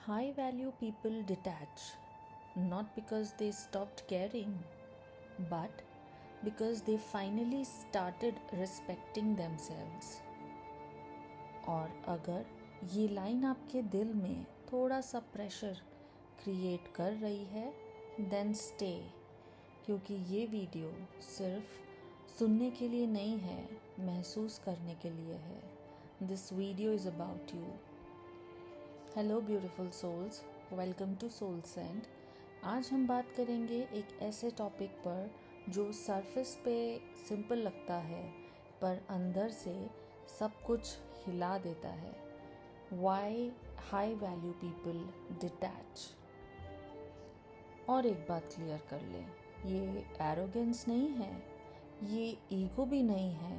High value people detach, not because they stopped caring, but because they finally started respecting themselves. और अगर ये line आपके दिल में थोड़ा सा प्रेशर क्रिएट कर रही है, देन स्टे, क्योंकि ये वीडियो सिर्फ सुनने के लिए नहीं है, महसूस करने के लिए है. This video is about you. Hello beautiful souls, welcome to soul send. आज हम बात करेंगे एक ऐसे टॉपिक पर जो सरफेस पे सिंपल लगता है पर अंदर से सब कुछ हिला देता है. Why high value people detach. और एक बात क्लियर कर लें, ये एरोगेंस नहीं है, ये ईगो भी नहीं है,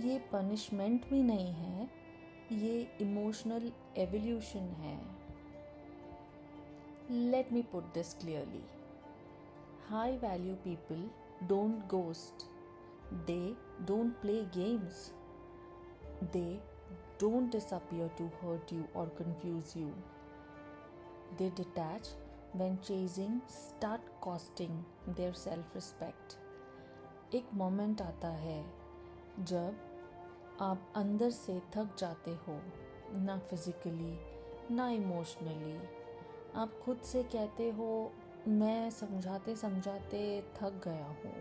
ये पनिशमेंट भी नहीं है, ये इमोशनल एवोल्यूशन है. Let me put this clearly. High value people don't ghost, they don't play games, they don't disappear to hurt you or confuse you. They detach when chasing start costing their self-respect. एक moment आता है जब आप अंदर से थक जाते हो, ना फिजिकली ना इमोशनली. आप खुद से कहते हो, मैं समझाते समझाते थक गया हूँ,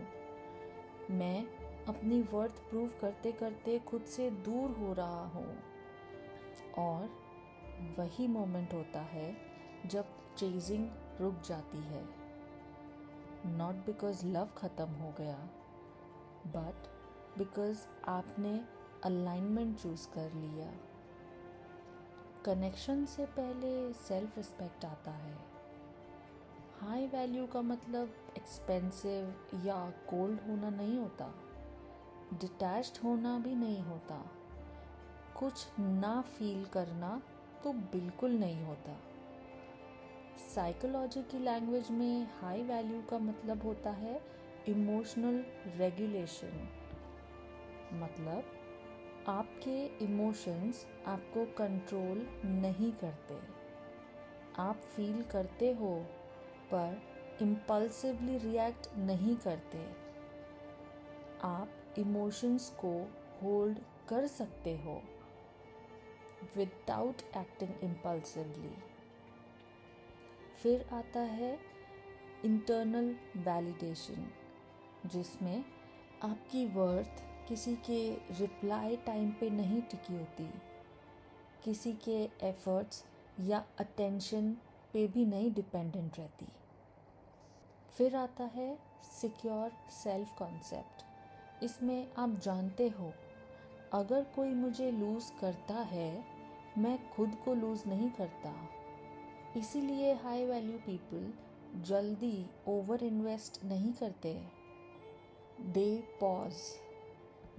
मैं अपनी वर्थ प्रूव करते करते खुद से दूर हो रहा हूँ. और वही मोमेंट होता है जब चेजिंग रुक जाती है. नॉट बिकॉज लव ख़त्म हो गया, बट बिकॉज आपने अलाइनमेंट चूज़ कर लिया. कनेक्शन से पहले सेल्फ रिस्पेक्ट आता है. हाई वैल्यू का मतलब एक्सपेंसिव या कोल्ड होना नहीं होता, डिटैच्ड होना भी नहीं होता, कुछ ना फील करना तो बिल्कुल नहीं होता. साइकोलॉजी की लैंग्वेज में हाई वैल्यू का मतलब होता है इमोशनल रेगुलेशन. मतलब आपके इमोशंस आपको कंट्रोल नहीं करते. आप फील करते हो पर इम्पल्सिवली रिएक्ट नहीं करते. आप इमोशंस को होल्ड कर सकते हो विदाउट एक्टिंग इम्पल्सिवली. फिर आता है इंटरनल वैलिडेशन, जिसमें आपकी वर्थ किसी के रिप्लाई टाइम पे नहीं टिकी होती, किसी के एफर्ट्स या अटेंशन पे भी नहीं डिपेंडेंट रहती. फिर आता है सिक्योर सेल्फ कॉन्सेप्ट. इसमें आप जानते हो, अगर कोई मुझे लूज़ करता है, मैं खुद को लूज़ नहीं करता. इसीलिए हाई वैल्यू पीपल जल्दी ओवर इन्वेस्ट नहीं करते. They pause,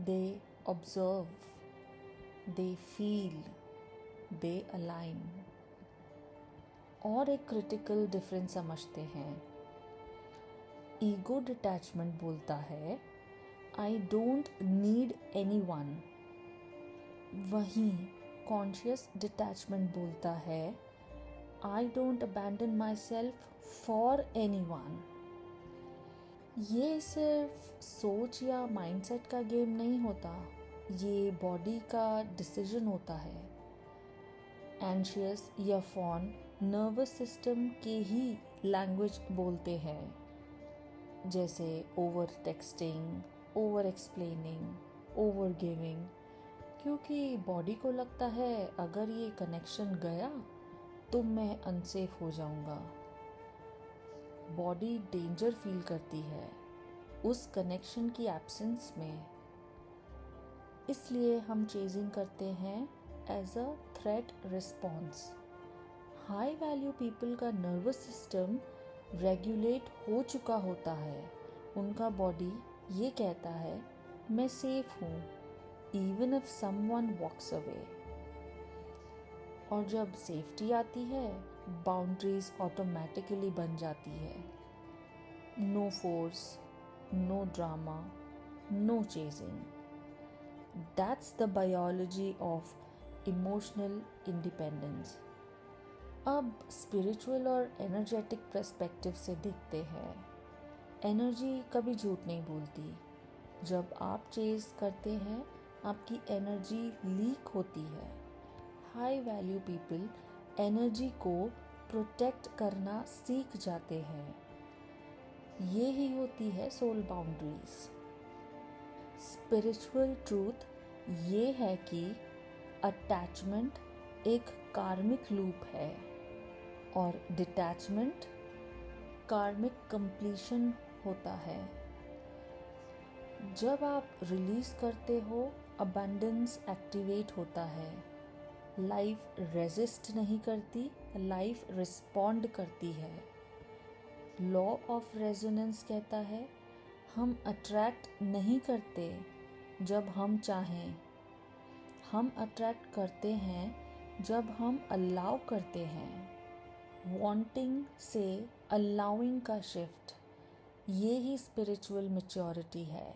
they observe, they feel, they align. और एक क्रिटिकल डिफरेंस समझते हैं. ईगो डिटैचमेंट बोलता है, आई डोंट नीड एनीवन. वहीं कॉन्शियस डिटैचमेंट बोलता है, I don't abandon my self for anyone. ये सिर्फ सोच या माइंडसेट का गेम नहीं होता, ये बॉडी का डिसीजन होता है. एंशियस या फॉन नर्वस सिस्टम के ही लैंग्वेज बोलते हैं, जैसे over texting, over explaining, over giving. क्योंकि बॉडी को लगता है अगर ये कनेक्शन गया तो मैं अनसेफ हो जाऊंगा. बॉडी डेंजर फील करती है उस कनेक्शन की एब्सेंस में. इसलिए हम चेजिंग करते हैं as a threat response. High value people का नर्वस सिस्टम रेगुलेट हो चुका होता है. उनका बॉडी ये कहता है, मैं सेफ हूँ, even if someone walks away. और जब सेफ्टी आती है, बाउंड्रीज ऑटोमेटिकली बन जाती है. No force, no drama, no chasing. That's the biology of emotional independence. अब स्पिरिचुअल और एनर्जेटिक पर्सपेक्टिव से देखते हैं। एनर्जी कभी झूठ नहीं बोलती। जब आप चेज करते हैं, आपकी एनर्जी लीक होती है। हाई वैल्यू पीपल एनर्जी को प्रोटेक्ट करना सीख जाते हैं। ये ही होती है सोल बाउंड्रीज। स्पिरिचुअल ट्रूथ ये है कि अटैचमेंट एक कार्मिक लूप है और डिटैचमेंट कार्मिक कंप्लीशन होता है। जब आप रिलीज करते हो, अबंडेंस एक्टिवेट होता है। लाइफ रेजिस्ट नहीं करती, लाइफ रिस्पॉन्ड करती है। लॉ ऑफ रेजोनेंस कहता है, हम अट्रैक्ट नहीं करते जब हम चाहें, हम अट्रैक्ट करते हैं जब हम अलाउ करते हैं। वांटिंग से अलाउइंग का शिफ्ट, ये ही स्पिरिचुअल मैच्योरिटी है।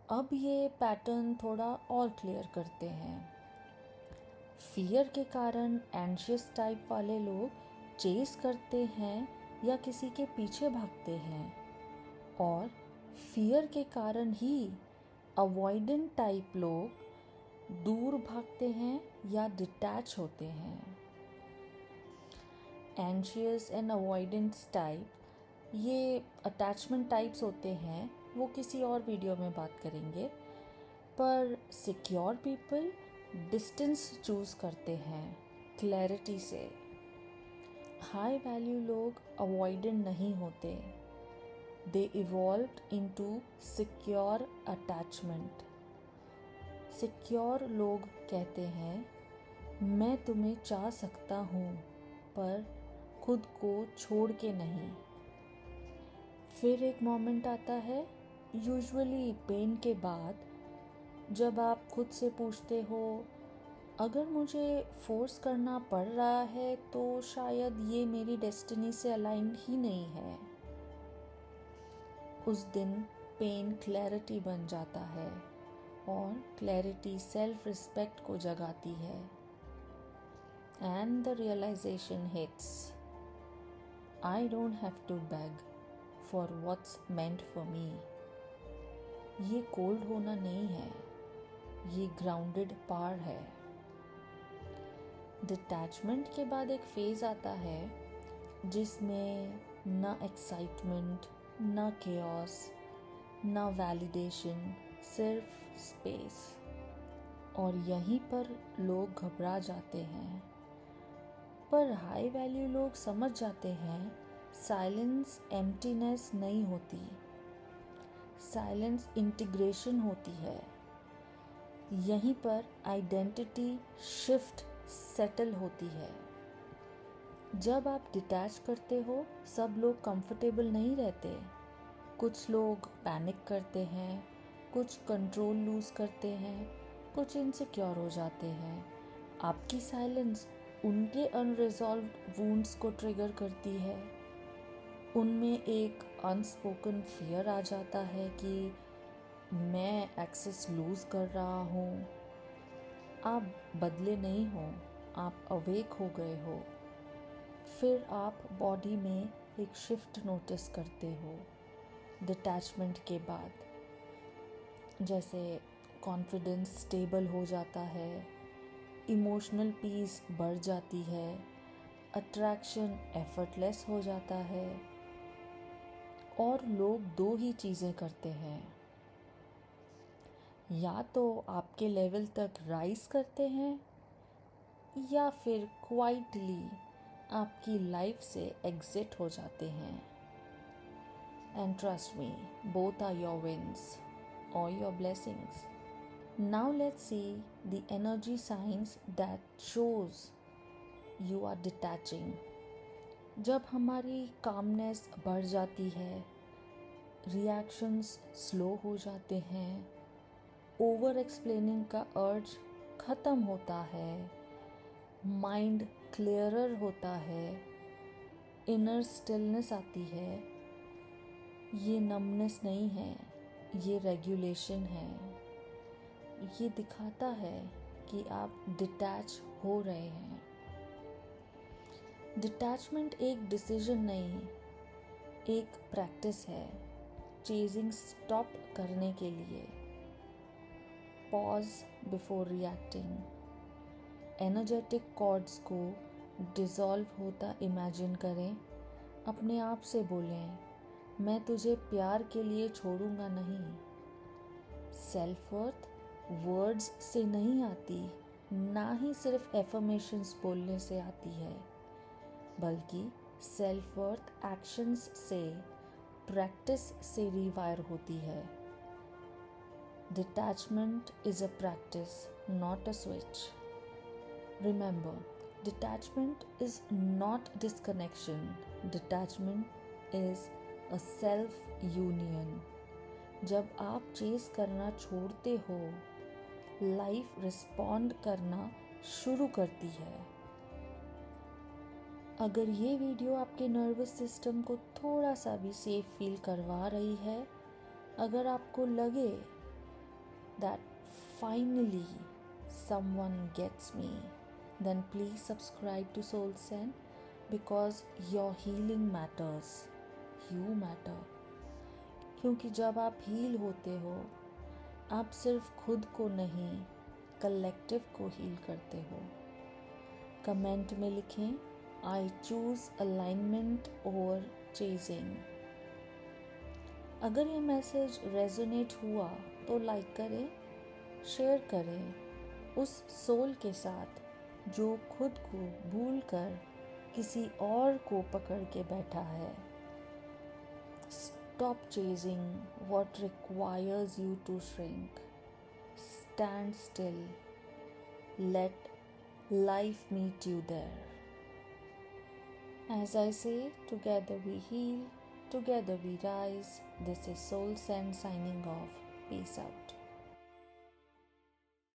अब ये पैटर्न थोड़ा और क्लियर करते हैं। फियर के कारण एंशियस टाइप वाले लोग चेस करते हैं या किसी के पीछे भागते हैं, और फियर के कारण ही अवॉइडेंट टाइप लोग दूर भागते हैं या डिटैच होते हैं। एंशियस एंड अवॉइडेंस टाइप, ये अटैचमेंट टाइप्स होते हैं, वो किसी और वीडियो में बात करेंगे। पर सिक्योर पीपल डिस्टेंस चूज करते हैं क्लैरिटी से। हाई वैल्यू लोग अवॉइडेंट नहीं होते, they evolved into secure attachment. Secure लोग कहते हैं, मैं तुम्हें चाह सकता हूँ पर खुद को छोड़ के नहीं। फिर एक मोमेंट आता है, यूजुअली पेन के बाद, जब आप खुद से पूछते हो, अगर मुझे फोर्स करना पड़ रहा है तो शायद ये मेरी डेस्टिनी से अलाइंड ही नहीं है। उस दिन पेन क्लैरिटी बन जाता है, और क्लैरिटी सेल्फ रिस्पेक्ट को जगाती है। And the realisation hits, I don't have to beg for what's meant for me. ये कोल्ड होना नहीं है, ये ग्राउंडेड पार है। डिटैचमेंट के बाद एक फेज आता है जिसमें ना एक्साइटमेंट, ना केओस, ना वैलिडेशन, सिर्फ स्पेस। और यहीं पर लोग घबरा जाते हैं। पर हाई वैल्यू लोग समझ जाते हैं, साइलेंस एम्प्टीनेस नहीं होती, साइलेंस इंटीग्रेशन होती है। यहीं पर आइडेंटिटी शिफ्ट सेटल होती है। जब आप डिटैच करते हो, सब लोग कंफर्टेबल नहीं रहते। कुछ लोग पैनिक करते हैं, कुछ कंट्रोल लूज करते हैं, कुछ इनसिक्योर हो जाते हैं। आपकी साइलेंस उनके अनरिजॉल्व्ड वुंड्स को ट्रिगर करती है। उनमें एक अनस्पोकन फियर आ जाता है कि मैं एक्सेस लूज कर रहा हूँ। आप बदले नहीं हो, आप अवेक हो गए हो। फिर आप बॉडी में एक शिफ्ट नोटिस करते हो डिटैचमेंट के बाद। जैसे कॉन्फिडेंस स्टेबल हो जाता है, इमोशनल पीस बढ़ जाती है, अट्रैक्शन एफर्टलेस हो जाता है। और लोग दो ही चीज़ें करते हैं, या तो आपके लेवल तक राइज करते हैं या फिर क्वाइटली आपकी लाइफ से एग्जिट हो जाते हैं। And trust me, both are your wins or your blessings. Now let's see the energy signs that shows you are detaching. जब हमारी calmness बढ़ जाती है, reactions slow हो जाते हैं, over explaining का urge ख़त्म होता है, mind clearer होता है, inner stillness आती है, ये numbness नहीं है, ये रेगुलेशन है। ये दिखाता है कि आप डिटैच हो रहे हैं। डिटैचमेंट एक डिसीजन नहीं, एक प्रैक्टिस है चेजिंग स्टॉप करने के लिए। Pause before reacting. Energetic cords को डिसॉल्व होता इमेजिन करें। अपने आप से बोलें, मैं तुझे प्यार के लिए छोड़ूंगा नहीं। सेल्फ वर्थ वर्ड्स से नहीं आती, ना ही सिर्फ एफर्मेशंस बोलने से आती है, बल्कि सेल्फ वर्थ एक्शंस से, प्रैक्टिस से रिवायर होती है। Detachment is a practice, not a switch. Remember, detachment is not disconnection, detachment is a self union. जब आप चेस करना छोड़ते हो, लाइफ रिस्पॉन्ड करना शुरू करती है। अगर ये वीडियो आपके नर्वस सिस्टम को थोड़ा सा भी सेफ फील करवा रही है, अगर आपको लगे that finally someone gets me, then please subscribe to Soul Sen, because your healing matters. You matter. क्योंकि जब आप हील होते हो, आप सिर्फ खुद को नहीं, कलेक्टिव को हील करते हो। कमेंट में लिखें, I choose alignment over chasing. अगर ये मैसेज रेजोनेट हुआ तो लाइक करें, शेयर करें उस सोल के साथ जो खुद को भूलकर किसी और को पकड़ के बैठा है। Stop chasing what requires you to shrink. Stand still. Let life meet you there. As I say, together we heal, together we rise. This is Soul Send signing off. Peace out.